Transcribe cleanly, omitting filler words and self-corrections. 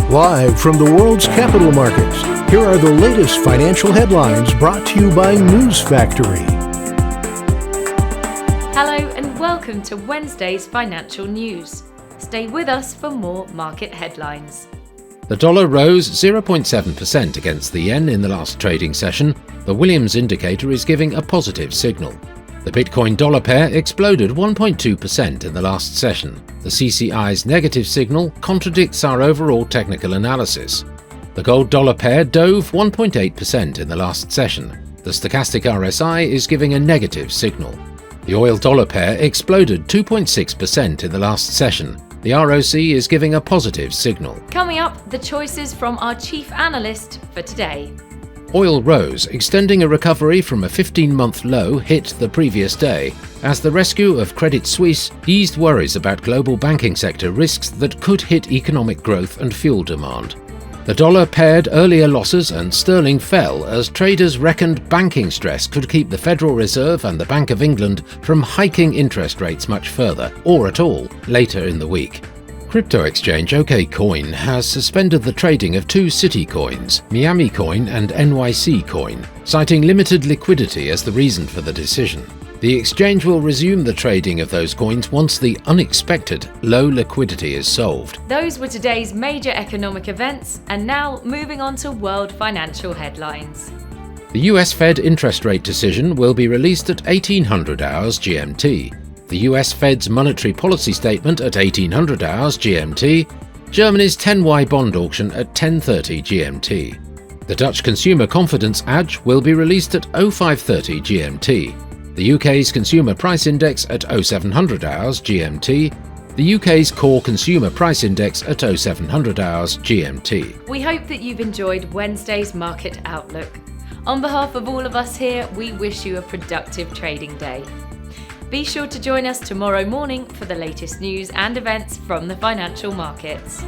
Live from the world's capital markets, here are the latest financial headlines brought to you by News Factory. Hello and welcome to Wednesday's financial news. Stay with us for more market headlines. The dollar rose 0.7% against the yen in the last trading session. The Williams indicator is giving a positive signal. The Bitcoin dollar pair exploded 1.2% in the last session. The CCI's negative signal contradicts our overall technical analysis. The gold dollar pair dove 1.8% in the last session. The stochastic RSI is giving a negative signal. The oil dollar pair exploded 2.6% in the last session. The ROC is giving a positive signal. Coming up, the choices from our chief analyst for today. Oil rose, extending a recovery from a 15-month low hit the previous day, as the rescue of Credit Suisse eased worries about global banking sector risks that could hit economic growth and fuel demand. The dollar paired earlier losses and sterling fell as traders reckoned banking stress could keep the Federal Reserve and the Bank of England from hiking interest rates much further, or at all, later in the week. Crypto exchange OKCoin has suspended the trading of two City coins, Miami Coin and NYC Coin, citing limited liquidity as the reason for the decision. The exchange will resume the trading of those coins once the unexpected low liquidity is solved. Those were today's major economic events, and now moving on to world financial headlines. The US Fed interest rate decision will be released at 1800 hours GMT. The US Fed's monetary policy statement at 1800 hours GMT, Germany's 10Y bond auction at 10:30 GMT. The Dutch Consumer Confidence ADJ will be released at 0530 GMT. The UK's Consumer Price Index at 0700 hours GMT. The UK's Core Consumer Price Index at 0700 hours GMT. We hope that you've enjoyed Wednesday's market outlook. On behalf of all of us here, we wish you a productive trading day. Be sure to join us tomorrow morning for the latest news and events from the financial markets.